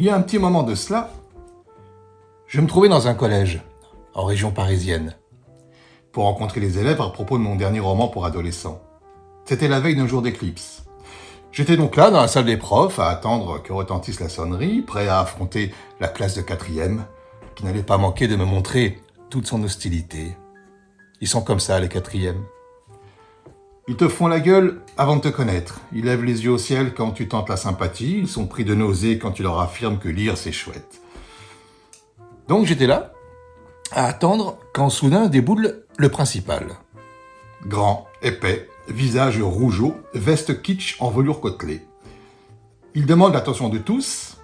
Il y a un petit moment de cela, je me trouvais dans un collège, en région parisienne, pour rencontrer les élèves à propos de mon dernier roman pour adolescents. C'était la veille d'un jour d'éclipse. J'étais donc là, dans la salle des profs, à attendre que retentisse la sonnerie, prêt à affronter la classe de 4e, qui n'allait pas manquer de me montrer toute son hostilité. Ils sont comme ça, les 4e. Ils te font la gueule avant de te connaître. Ils lèvent les yeux au ciel quand tu tentes la sympathie. Ils sont pris de nausées quand tu leur affirmes que lire, c'est chouette. Donc j'étais là, à attendre, quand soudain déboule le principal. Grand, épais, visage rougeau, veste kitsch en velours côtelé. Il demande l'attention de tous,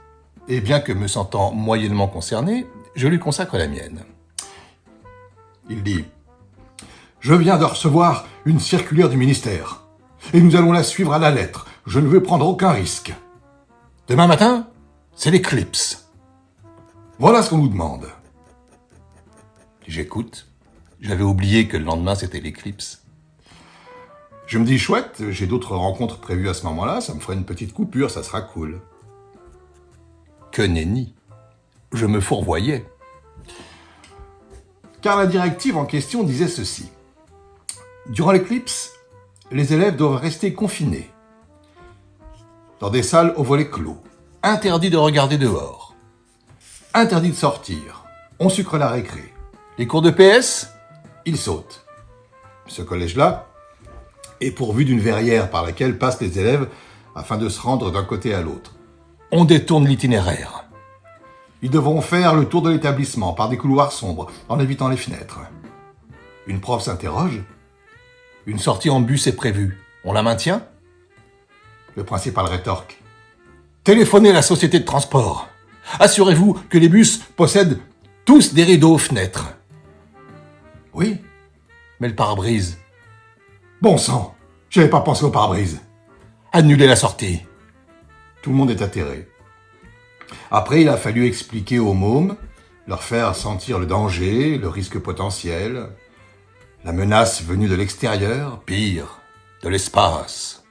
et bien que me sentant moyennement concerné, je lui consacre la mienne. Il dit « Je viens de recevoir une circulaire du ministère, et nous allons la suivre à la lettre. Je ne veux prendre aucun risque. Demain matin, c'est l'éclipse. Voilà ce qu'on nous demande. » J'écoute. J'avais oublié que le lendemain, c'était l'éclipse. Je me dis, chouette, j'ai d'autres rencontres prévues à ce moment-là, ça me ferait une petite coupure, ça sera cool. Que nenni. Je me fourvoyais. Car la directive en question disait ceci. Durant l'éclipse, les élèves doivent rester confinés, dans des salles aux volets clos, interdit de regarder dehors, interdit de sortir, on sucre la récré. Les cours de PS, ils sautent. Ce collège-là est pourvu d'une verrière par laquelle passent les élèves afin de se rendre d'un côté à l'autre. On détourne l'itinéraire. Ils devront faire le tour de l'établissement par des couloirs sombres, en évitant les fenêtres. Une prof s'interroge. Une sortie en bus est prévue. On la maintient ? Le principal rétorque. Téléphonez à la société de transport. Assurez-vous que les bus possèdent tous des rideaux aux fenêtres. Oui, mais le pare-brise. Bon sang, j'avais pas pensé au pare-brise. Annulez la sortie. Tout le monde est atterré. Après, il a fallu expliquer aux mômes, leur faire sentir le danger, le risque potentiel, la menace venue de l'extérieur, pire, de l'espace.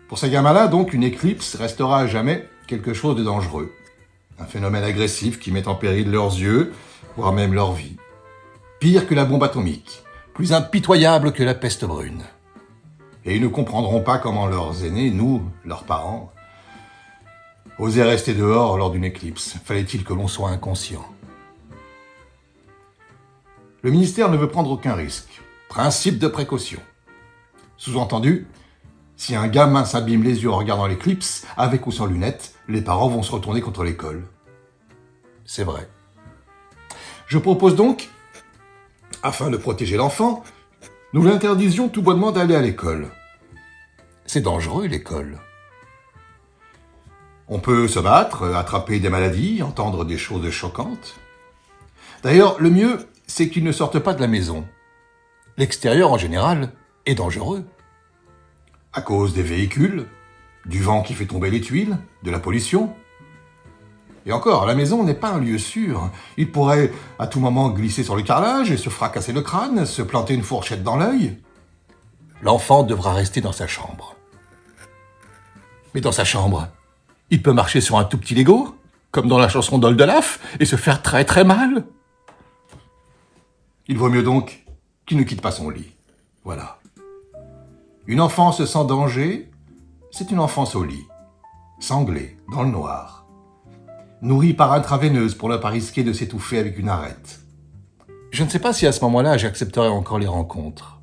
Pour ces gamins-là, donc, une éclipse restera à jamais quelque chose de dangereux. Un phénomène agressif qui met en péril leurs yeux, voire même leur vie. Pire que la bombe atomique, plus impitoyable que la peste brune. Et ils ne comprendront pas comment leurs aînés, nous, leurs parents, osaient rester dehors lors d'une éclipse. Fallait-il que l'on soit inconscient ? Le ministère ne veut prendre aucun risque. Principe de précaution. Sous-entendu, si un gamin s'abîme les yeux en regardant l'éclipse, avec ou sans lunettes, les parents vont se retourner contre l'école. C'est vrai. Je propose donc, afin de protéger l'enfant, nous l'interdisions tout bonnement d'aller à l'école. C'est dangereux, l'école. On peut se battre, attraper des maladies, entendre des choses choquantes. D'ailleurs, le mieux, c'est qu'ils ne sortent pas de la maison. L'extérieur, en général, est dangereux. À cause des véhicules, du vent qui fait tomber les tuiles, de la pollution. Et encore, la maison n'est pas un lieu sûr. Il pourrait à tout moment glisser sur le carrelage et se fracasser le crâne, se planter une fourchette dans l'œil. L'enfant devra rester dans sa chambre. Mais dans sa chambre, il peut marcher sur un tout petit Lego, comme dans la chanson d'Oldelaf, et se faire très très mal. Il vaut mieux donc qu'il ne quitte pas son lit. Voilà. Une enfance sans danger, c'est une enfance au lit, sanglée, dans le noir, nourrie par intraveineuse pour ne pas risquer de s'étouffer avec une arête. Je ne sais pas si à ce moment-là j'accepterai encore les rencontres.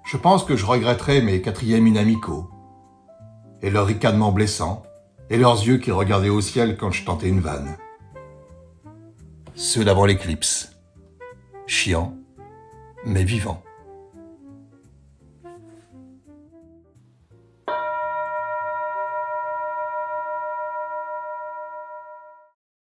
Je pense que je regretterai mes 4e inamicaux, et leur ricanement blessant, et leurs yeux qui regardaient au ciel quand je tentais une vanne. Ceux d'avant l'éclipse, chiants, mais vivants.